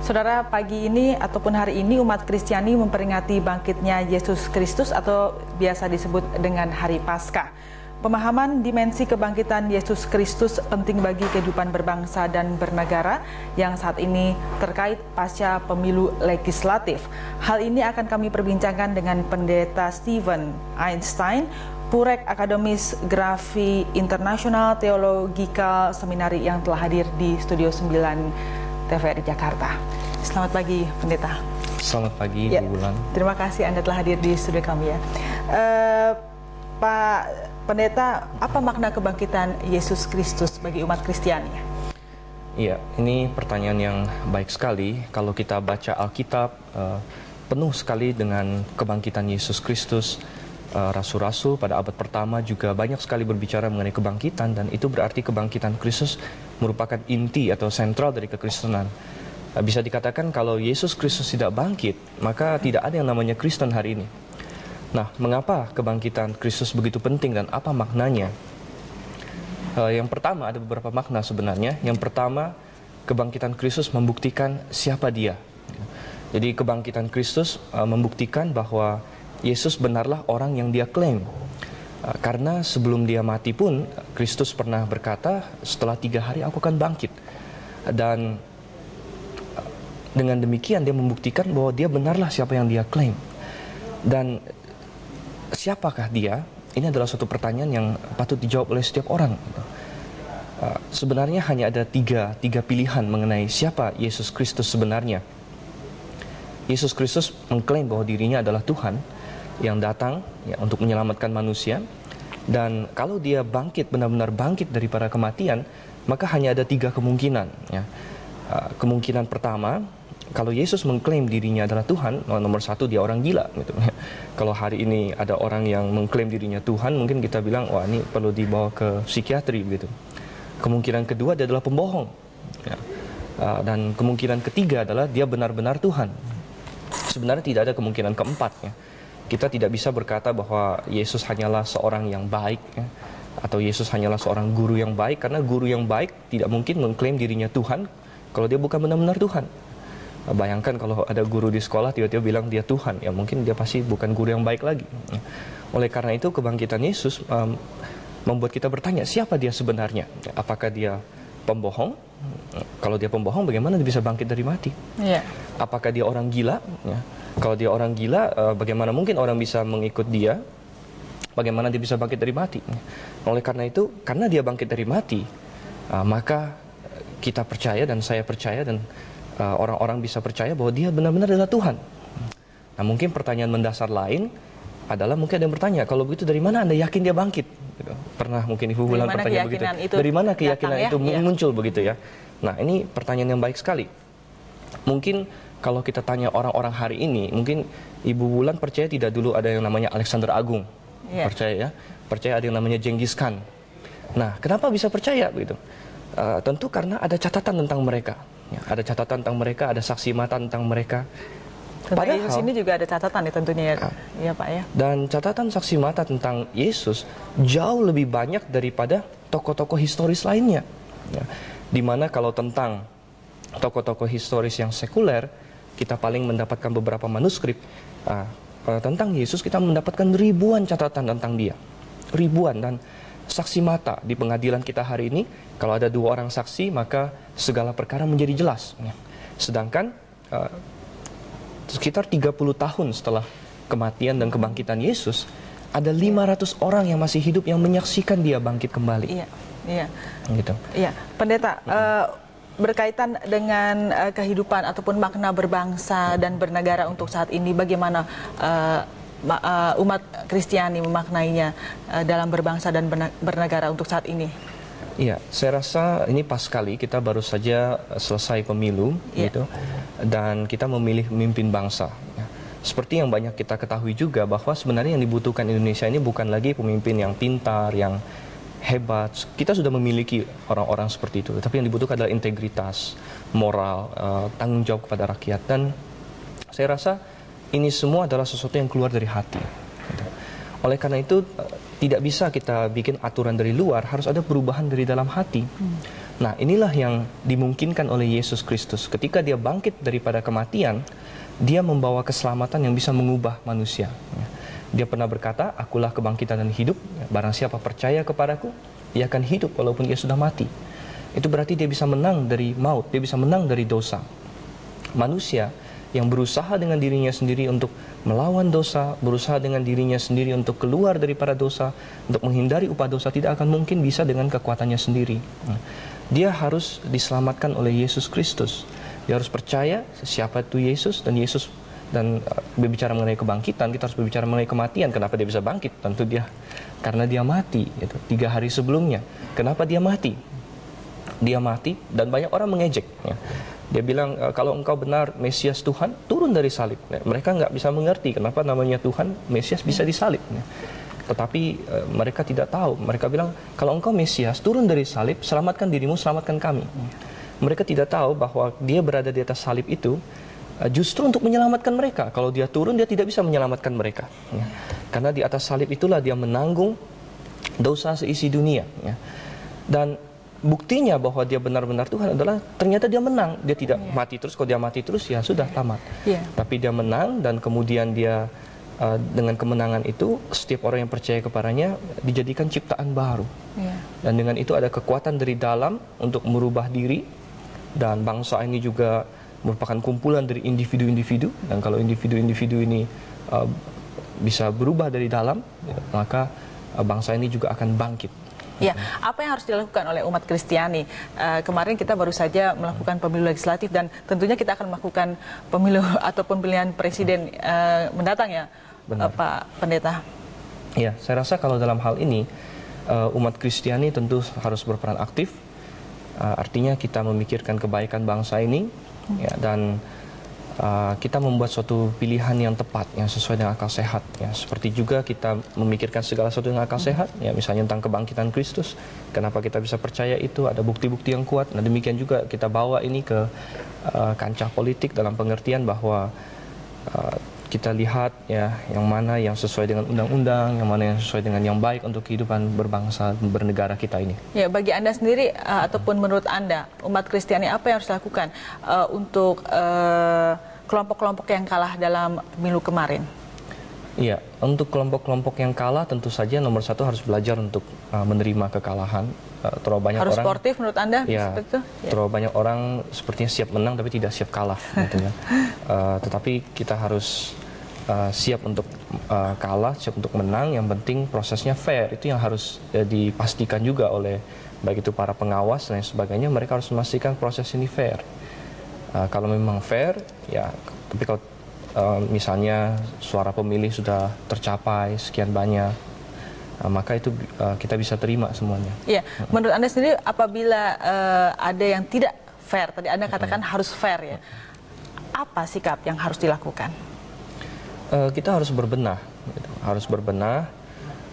Saudara, pagi ini ataupun hari ini umat Kristiani memperingati bangkitnya Yesus Kristus atau biasa disebut dengan Hari Paskah. Pemahaman dimensi kebangkitan Yesus Kristus penting bagi kehidupan berbangsa dan bernegara yang saat ini terkait pasca pemilu legislatif. Hal ini akan kami perbincangkan dengan Pendeta Steven Einstein, Purek Akademis Grafi Internasional Theological Seminari yang telah hadir di Studio 9 TVRI Jakarta. Selamat pagi, Pendeta. Selamat pagi, Bu Bulan. Terima kasih Anda telah hadir di studio kami ya. Pak Pendeta, apa makna kebangkitan Yesus Kristus bagi umat Kristiani? Iya, ini pertanyaan yang baik sekali. Kalau kita baca Alkitab, penuh sekali dengan kebangkitan Yesus Kristus. Rasul-rasul pada abad pertama juga banyak sekali berbicara mengenai kebangkitan, dan itu berarti kebangkitan Kristus merupakan inti atau sentral dari kekristenan. Bisa dikatakan kalau Yesus Kristus tidak bangkit, maka tidak ada yang namanya Kristen hari ini. Nah, mengapa kebangkitan Kristus begitu penting dan apa maknanya? Yang pertama, ada beberapa makna sebenarnya. Yang pertama, kebangkitan Kristus membuktikan siapa Dia. Jadi kebangkitan Kristus membuktikan bahwa Yesus benarlah orang yang Dia klaim. Karena sebelum Dia mati pun, Kristus pernah berkata, setelah 3 hari aku akan bangkit. Dan dengan demikian Dia membuktikan bahwa Dia benarlah siapa yang Dia klaim. Dan siapakah Dia? Ini adalah suatu pertanyaan yang patut dijawab oleh setiap orang. Sebenarnya hanya ada tiga pilihan mengenai siapa Yesus Kristus sebenarnya. Yesus Kristus mengklaim bahwa dirinya adalah Tuhan yang datang ya, untuk menyelamatkan manusia. Dan kalau Dia bangkit, benar-benar bangkit daripada kematian, maka hanya ada 3 kemungkinan ya. Kemungkinan pertama, kalau Yesus mengklaim dirinya adalah Tuhan, nomor 1 dia orang gila gitu. Kalau hari ini ada orang yang mengklaim dirinya Tuhan, mungkin kita bilang, wah ini perlu dibawa ke psikiatri gitu. Kemungkinan kedua, dia adalah pembohong ya. Dan kemungkinan ketiga adalah dia benar-benar Tuhan. Sebenarnya tidak ada kemungkinan keempat ya. Kita tidak bisa berkata bahwa Yesus hanyalah seorang yang baik ya, atau Yesus hanyalah seorang guru yang baik, karena guru yang baik tidak mungkin mengklaim dirinya Tuhan kalau dia bukan benar-benar Tuhan. Bayangkan kalau ada guru di sekolah tiba-tiba bilang dia Tuhan, ya mungkin dia pasti bukan guru yang baik lagi. Oleh karena itu kebangkitan Yesus membuat kita bertanya, siapa Dia sebenarnya? Apakah Dia pembohong? Kalau Dia pembohong, bagaimana Dia bisa bangkit dari mati? Yeah. Apakah Dia orang gila? Ya. Kalau Dia orang gila, bagaimana mungkin orang bisa mengikut Dia? Bagaimana Dia bisa bangkit dari mati? Oleh karena itu, karena Dia bangkit dari mati, maka kita percaya dan saya percaya dan orang-orang bisa percaya bahwa Dia benar-benar adalah Tuhan. Nah, mungkin pertanyaan mendasar lain adalah, mungkin ada yang bertanya, kalau begitu dari mana Anda yakin Dia bangkit? Gitu. Pernah mungkin Ibu Bulan pertanyaan begitu. Dari mana keyakinan itu muncul begitu ya? Nah, ini pertanyaan yang baik sekali. Mungkin kalau kita tanya orang-orang hari ini, mungkin Ibu Bulan percaya tidak dulu ada yang namanya Alexander Agung? Percaya ya? Percaya ada yang namanya Genghis Khan. Nah, kenapa bisa percaya begitu? Tentu karena ada catatan tentang mereka. Ya, ada catatan tentang mereka, ada saksi mata tentang mereka. Padahal Yesus ini juga ada catatan ya tentunya ya Pak ya. Dan catatan saksi mata tentang Yesus jauh lebih banyak daripada tokoh-tokoh historis lainnya. Ya, dimana kalau tentang tokoh-tokoh historis yang sekuler, kita paling mendapatkan beberapa manuskrip. Tentang Yesus kita mendapatkan ribuan catatan tentang Dia. Ribuan, dan saksi mata di pengadilan kita hari ini, kalau ada 2 orang saksi, maka segala perkara menjadi jelas. Sedangkan sekitar 30 tahun setelah kematian dan kebangkitan Yesus, ada 500 orang yang masih hidup yang menyaksikan Dia bangkit kembali. Iya. Gitu. Iya, Pendeta, berkaitan dengan kehidupan ataupun makna berbangsa dan bernegara untuk saat ini, bagaimana umat Kristiani memaknainya dalam berbangsa dan bernegara untuk saat ini? Iya, saya rasa ini pas sekali, kita baru saja selesai pemilu gitu, dan kita memilih pemimpin bangsa. Seperti yang banyak kita ketahui juga bahwa sebenarnya yang dibutuhkan Indonesia ini bukan lagi pemimpin yang pintar, yang hebat. Kita sudah memiliki orang-orang seperti itu, tapi yang dibutuhkan adalah integritas, moral, tanggung jawab kepada rakyat. Dan saya rasa ini semua adalah sesuatu yang keluar dari hati. Oleh karena itu tidak bisa kita bikin aturan dari luar, harus ada perubahan dari dalam hati. Nah, inilah yang dimungkinkan oleh Yesus Kristus. Ketika dia bangkit daripada kematian, dia membawa keselamatan yang bisa mengubah manusia. Dia pernah berkata, akulah kebangkitan dan hidup, barang siapa percaya kepadaku, ia akan hidup walaupun ia sudah mati. Itu berarti dia bisa menang dari maut, dia bisa menang dari dosa. Manusia yang berusaha dengan dirinya sendiri untuk melawan dosa, berusaha dengan dirinya sendiri untuk keluar daripada dosa, untuk menghindari upah dosa, tidak akan mungkin bisa dengan kekuatannya sendiri. Dia harus diselamatkan oleh Yesus Kristus. Dia harus percaya siapa itu Yesus, dan berbicara mengenai kebangkitan, kita harus berbicara mengenai kematian. Kenapa dia bisa bangkit? Tentu karena dia mati, 3 hari sebelumnya. Kenapa dia mati? Dia mati dan banyak orang mengejek. Dia bilang, kalau engkau benar Mesias Tuhan, turun dari salib. Mereka nggak bisa mengerti kenapa namanya Tuhan, Mesias bisa disalib. Tetapi mereka tidak tahu. Mereka bilang, kalau engkau Mesias, turun dari salib, selamatkan dirimu, selamatkan kami. Mereka tidak tahu bahwa dia berada di atas salib itu justru untuk menyelamatkan mereka. Kalau dia turun, dia tidak bisa menyelamatkan mereka. Karena di atas salib itulah dia menanggung dosa seisi dunia. Dan buktinya bahwa dia benar-benar Tuhan adalah ternyata dia menang. Dia tidak mati terus. Kalau dia mati terus, ya sudah tamat. Tapi dia menang, dan kemudian dia dengan kemenangan itu, setiap orang yang percaya kepadanya dijadikan ciptaan baru. Dan dengan itu ada kekuatan dari dalam untuk merubah diri. Dan bangsa ini juga merupakan kumpulan dari individu-individu. Dan kalau individu-individu ini bisa berubah dari dalam, maka bangsa ini juga akan bangkit. Ya, apa yang harus dilakukan oleh umat Kristiani? Kemarin kita baru saja melakukan pemilu legislatif, dan tentunya kita akan melakukan pemilu ataupun pemilihan presiden mendatang, ya, Pak Pendeta. Ya, saya rasa kalau dalam hal ini umat Kristiani tentu harus berperan aktif. Artinya kita memikirkan kebaikan bangsa ini, ya, dan kita membuat suatu pilihan yang tepat, yang sesuai dengan akal sehat. Ya, seperti juga kita memikirkan segala sesuatu dengan akal sehat. Ya, misalnya tentang kebangkitan Kristus, kenapa kita bisa percaya itu, ada bukti-bukti yang kuat. Nah, demikian juga kita bawa ini ke kancah politik dalam pengertian bahwa kita lihat, ya, yang mana yang sesuai dengan undang-undang, yang mana yang sesuai dengan yang baik untuk kehidupan berbangsa dan bernegara kita ini. Ya, bagi Anda sendiri ataupun menurut Anda, umat Kristiani apa yang harus dilakukan untuk kelompok-kelompok yang kalah dalam pemilu kemarin? Iya, untuk kelompok-kelompok yang kalah tentu saja nomor satu harus belajar untuk menerima kekalahan. Terlalu banyak harus orang sportif menurut Anda? Ya, terlalu banyak orang sepertinya siap menang tapi tidak siap kalah, gitu ya. Tetapi kita harus siap untuk kalah, siap untuk menang. Yang penting prosesnya fair. Itu yang harus dipastikan juga oleh baik itu para pengawas dan sebagainya. Mereka harus memastikan proses ini fair. Kalau memang fair, ya. Tapi kalau misalnya suara pemilih sudah tercapai sekian banyak, maka itu kita bisa terima semuanya. Iya, menurut Anda sendiri apabila ada yang tidak fair, tadi Anda katakan harus fair, ya. Apa sikap yang harus dilakukan? Kita harus berbenah,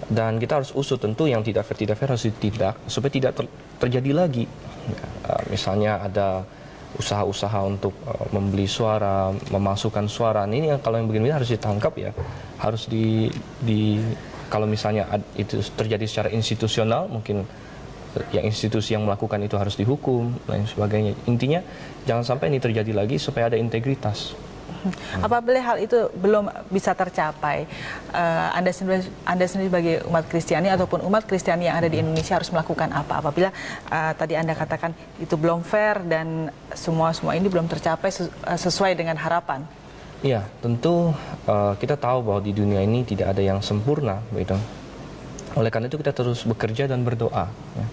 dan kita harus usut. Tentu yang tidak fair harus ditindak supaya tidak terjadi lagi. Misalnya ada usaha-usaha untuk membeli suara, memasukkan suara. Ini kalau yang begini harus ditangkap, ya. Harus kalau misalnya itu terjadi secara institusional, mungkin yang institusi yang melakukan itu harus dihukum dan sebagainya. Intinya jangan sampai ini terjadi lagi supaya ada integritas. Apabila hal itu belum bisa tercapai, Anda sendiri sebagai umat Kristiani ataupun umat Kristiani yang ada di Indonesia harus melakukan apa? Apabila tadi Anda katakan itu belum fair dan semua ini belum tercapai sesuai dengan harapan. Ya, tentu kita tahu bahwa di dunia ini tidak ada yang sempurna, begitu. Oleh karena itu kita terus bekerja dan berdoa. Ya.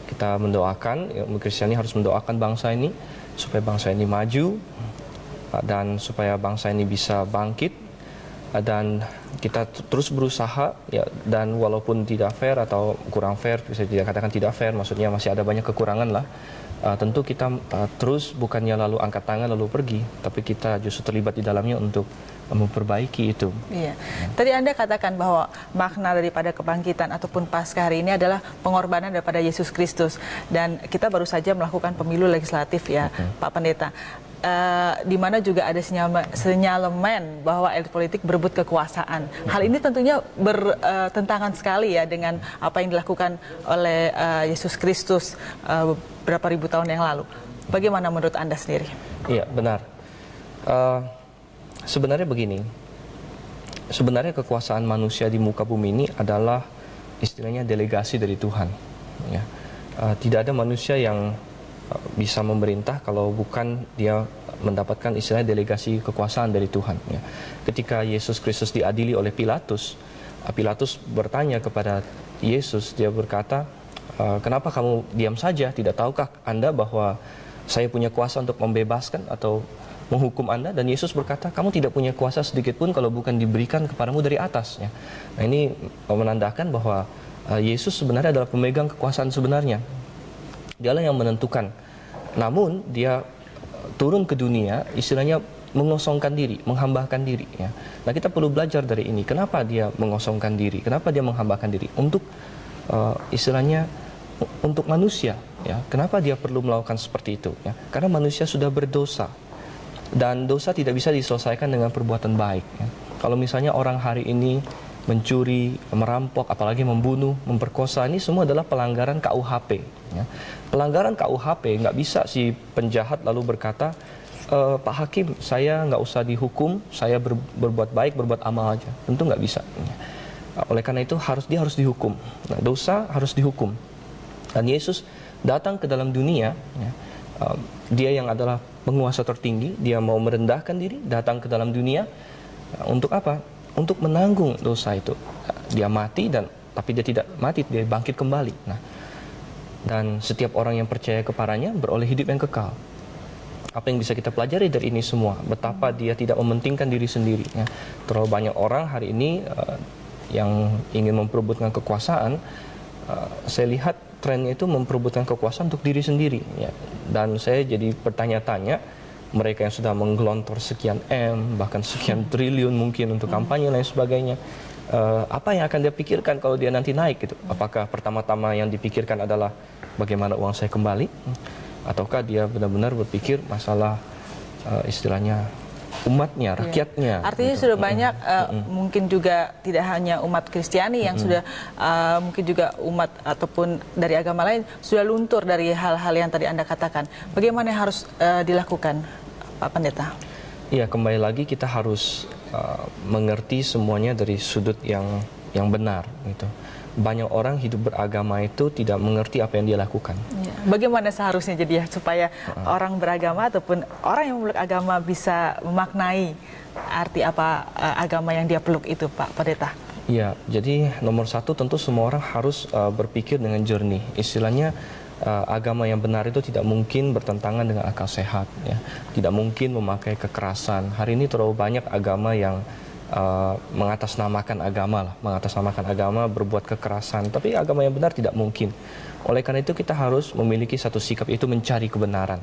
Kita mendoakan, umat Kristiani harus mendoakan bangsa ini supaya bangsa ini maju, dan supaya bangsa ini bisa bangkit, dan kita terus berusaha, ya, dan walaupun tidak fair atau kurang fair, bisa tidak katakan tidak fair, maksudnya masih ada banyak kekurangan lah. Tentu kita terus bukannya lalu angkat tangan lalu pergi, tapi kita justru terlibat di dalamnya untuk memperbaiki itu. Iya. Tadi Anda katakan bahwa makna daripada kebangkitan ataupun Paskah hari ini adalah pengorbanan daripada Yesus Kristus, dan kita baru saja melakukan pemilu legislatif, ya, Pak Pendeta. di mana juga ada sinyalemen bahwa elit politik berebut kekuasaan. Hal ini tentunya bertentangan sekali ya dengan apa yang dilakukan oleh Yesus Kristus beberapa ribu tahun yang lalu. Bagaimana menurut Anda sendiri? Iya, benar. Sebenarnya begini, sebenarnya kekuasaan manusia di muka bumi ini adalah istilahnya delegasi dari Tuhan. Ya. Tidak ada manusia yang bisa memerintah kalau bukan dia mendapatkan istilahnya delegasi kekuasaan dari Tuhan. Ya. Ketika Yesus Kristus diadili oleh Pilatus, Pilatus bertanya kepada Yesus, dia berkata, kenapa kamu diam saja? Tidak tahukah Anda bahwa saya punya kuasa untuk membebaskan atau menghukum Anda? Dan Yesus berkata, kamu tidak punya kuasa sedikit pun kalau bukan diberikan kepadamu dari atas. Ya. Nah, ini menandakan bahwa Yesus sebenarnya adalah pemegang kekuasaan sebenarnya. Dialah yang menentukan. Namun dia turun ke dunia, istilahnya mengosongkan diri, menghambakan diri. Ya. Nah, kita perlu belajar dari ini. Kenapa dia mengosongkan diri? Kenapa dia menghambakan diri? Untuk istilahnya untuk manusia. Ya. Kenapa dia perlu melakukan seperti itu? Ya. Karena manusia sudah berdosa. Dan dosa tidak bisa diselesaikan dengan perbuatan baik. Ya. Kalau misalnya orang hari ini mencuri, merampok, apalagi membunuh, memperkosa, ini semua adalah pelanggaran KUHP. Ya. Pelanggaran KUHP nggak bisa si penjahat lalu berkata, Pak Hakim, saya nggak usah dihukum, saya berbuat baik, berbuat amal aja. Tentu nggak bisa. Ya. Oleh karena itu dia harus dihukum. Nah, dosa harus dihukum. Dan Yesus datang ke dalam dunia. Ya, dia yang adalah penguasa tertinggi, dia mau merendahkan diri, datang ke dalam dunia untuk apa? Untuk menanggung dosa itu. Dia mati tapi dia tidak mati, dia bangkit kembali. Nah, dan setiap orang yang percaya kepadanya beroleh hidup yang kekal. Apa yang bisa kita pelajari dari ini semua? Betapa dia tidak mementingkan diri sendiri. Ya. Terlalu banyak orang hari ini yang ingin memperebutkan kekuasaan. Saya lihat trennya itu memperebutkan kekuasaan untuk diri sendiri. Ya. Dan saya jadi bertanya-tanya, mereka yang sudah menggelontor sekian M, bahkan sekian triliun mungkin untuk kampanye dan lain sebagainya, apa yang akan dia pikirkan kalau dia nanti naik gitu? Apakah pertama-tama yang dipikirkan adalah bagaimana uang saya kembali? Ataukah dia benar-benar berpikir masalah istilahnya umatnya, rakyatnya? Artinya gitu. sudah banyak mungkin juga tidak hanya umat Kristiani yang sudah mungkin juga umat ataupun dari agama lain sudah luntur dari hal-hal yang tadi Anda katakan. Bagaimana yang harus dilakukan, Pak Pendeta? Iya, kembali lagi kita harus mengerti semuanya dari sudut yang benar gitu. Banyak orang hidup beragama itu tidak mengerti apa yang dia lakukan. Ya. Bagaimana seharusnya jadi ya supaya orang beragama ataupun orang yang memeluk agama bisa memaknai arti apa agama yang dia peluk itu, Pak Pendeta? Iya, jadi nomor satu tentu semua orang harus berpikir dengan jernih. Istilahnya agama yang benar itu tidak mungkin bertentangan dengan akal sehat. Ya. Tidak mungkin memakai kekerasan. Hari ini terlalu banyak agama yang mengatasnamakan agama, berbuat kekerasan. Tapi agama yang benar tidak mungkin. Oleh karena itu kita harus memiliki satu sikap, itu mencari kebenaran.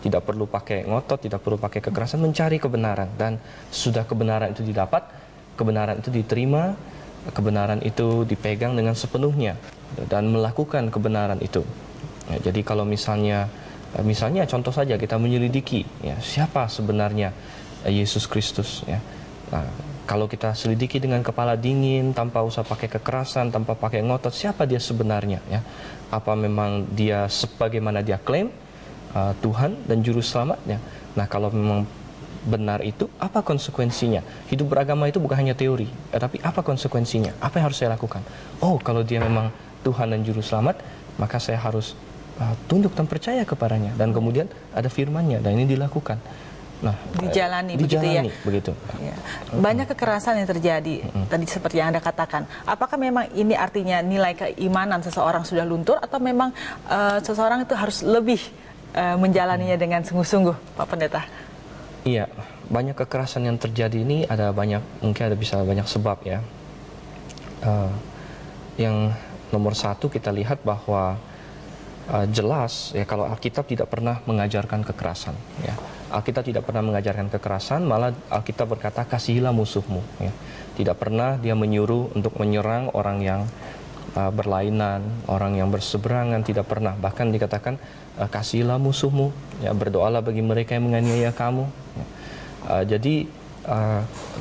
Tidak perlu pakai ngotot, tidak perlu pakai kekerasan, mencari kebenaran. Dan sudah kebenaran itu didapat, kebenaran itu diterima, kebenaran itu dipegang dengan sepenuhnya dan melakukan kebenaran itu. Ya, jadi kalau misalnya contoh saja kita menyelidiki ya, siapa sebenarnya Yesus Kristus ya. Nah, kalau kita selidiki dengan kepala dingin, tanpa usah pakai kekerasan, tanpa pakai ngotot, siapa dia sebenarnya? Ya? Apa memang dia sebagaimana dia klaim, Tuhan dan Juru Selamatnya? Nah, kalau memang benar itu, apa konsekuensinya? Hidup beragama itu bukan hanya teori, tapi apa konsekuensinya? Apa yang harus saya lakukan? Oh, kalau dia memang Tuhan dan Juru Selamat, maka saya harus tunduk dan percaya kepadanya. Dan kemudian ada firman-Nya, dan ini dilakukan. Nah, dijalani begitu. Ya. Banyak kekerasan yang terjadi tadi seperti yang Anda katakan. Apakah memang ini artinya nilai keimanan seseorang sudah luntur atau memang seseorang itu harus lebih menjalaninya dengan sungguh-sungguh, Pak Pendeta? Iya, banyak kekerasan yang terjadi ini mungkin bisa banyak sebab ya. Yang nomor satu kita lihat bahwa jelas ya kalau Alkitab tidak pernah mengajarkan kekerasan ya. Alkitab tidak pernah mengajarkan kekerasan, malah Alkitab berkata kasihilah musuhmu ya. Tidak pernah dia menyuruh untuk menyerang orang yang berlainan, orang yang berseberangan, tidak pernah. Bahkan dikatakan kasihilah musuhmu, ya, berdoalah bagi mereka yang menganiaya kamu. Ya. Jadi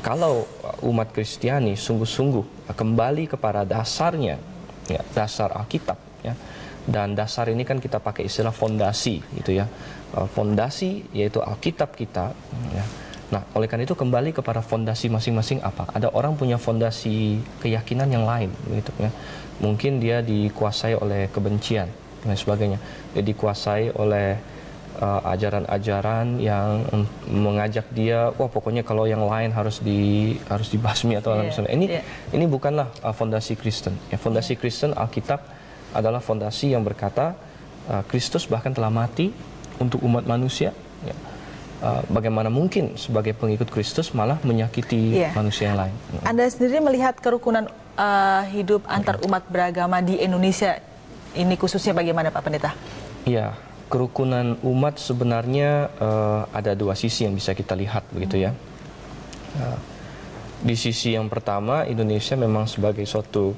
kalau umat Kristiani sungguh-sungguh kembali kepada dasarnya, ya, dasar Alkitab, ya, dan dasar ini kan kita pakai istilah fondasi, gitu ya, fondasi yaitu Alkitab kita. Ya. Nah, oleh karena itu kembali kepada fondasi masing-masing apa? Ada orang punya fondasi keyakinan yang lain, begitu ya. Mungkin dia dikuasai oleh kebencian dan sebagainya. Dia dikuasai oleh ajaran-ajaran yang mengajak dia, wah pokoknya kalau yang lain harus dibasmi atau misalnya. Ini bukanlah fondasi Kristen. Ya, fondasi Kristen Alkitab adalah fondasi yang berkata Kristus bahkan telah mati untuk umat manusia. Ya. Bagaimana mungkin sebagai pengikut Kristus malah menyakiti manusia yang lain. Anda sendiri melihat kerukunan hidup antar umat beragama di Indonesia ini khususnya bagaimana Pak Pendeta? Iya, kerukunan umat sebenarnya ada dua sisi yang bisa kita lihat, begitu ya. Di sisi yang pertama, Indonesia memang sebagai suatu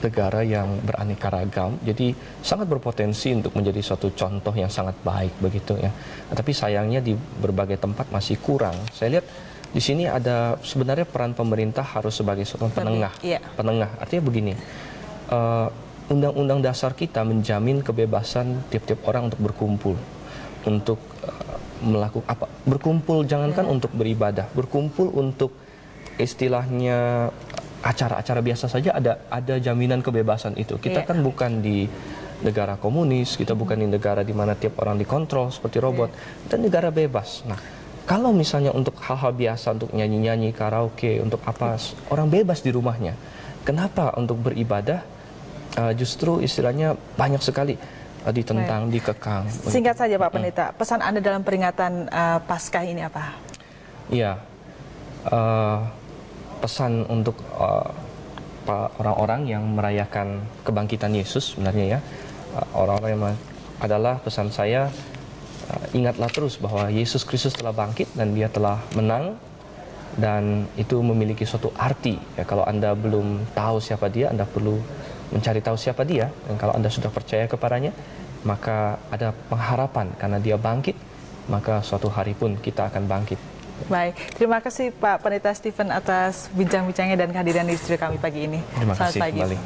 negara yang beraneka ragam, jadi sangat berpotensi untuk menjadi suatu contoh yang sangat baik, begitu ya. Tapi sayangnya di berbagai tempat masih kurang. Saya lihat di sini ada sebenarnya peran pemerintah harus sebagai suatu penengah. Penengah artinya begini, Undang-Undang Dasar kita menjamin kebebasan tiap-tiap orang untuk berkumpul, untuk melakukan apa? Berkumpul jangankan untuk beribadah, berkumpul untuk istilahnya acara-acara biasa saja ada jaminan kebebasan itu. Kita kan bukan di negara komunis, kita bukan di negara di mana tiap orang dikontrol seperti robot. Kita negara bebas. Nah, kalau misalnya untuk hal-hal biasa, untuk nyanyi-nyanyi, karaoke, untuk apa, orang bebas di rumahnya. Kenapa untuk beribadah justru istilahnya banyak sekali ditentang, dikekang. Singkat saja Pak Pendeta, pesan Anda dalam peringatan Paskah ini apa? Iya, pesan untuk orang-orang yang merayakan kebangkitan Yesus sebenarnya ya, orang-orang yang adalah pesan saya, ingatlah terus bahwa Yesus Kristus telah bangkit dan dia telah menang, dan itu memiliki suatu arti ya. Kalau Anda belum tahu siapa dia, Anda perlu mencari tahu siapa dia, dan kalau Anda sudah percaya kepadanya, maka ada pengharapan karena dia bangkit, maka suatu hari pun kita akan bangkit. Baik, terima kasih Pak Pendeta Stephen atas bincang-bincangnya dan kehadiran di studio kami pagi ini. Terima kasih kembali.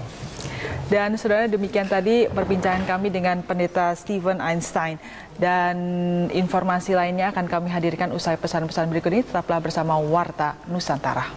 Dan saudara, demikian tadi perbincangan kami dengan Pendeta Stephen Einstein. Dan informasi lainnya akan kami hadirkan usai pesan-pesan berikut ini. Tetaplah bersama Warta Nusantara.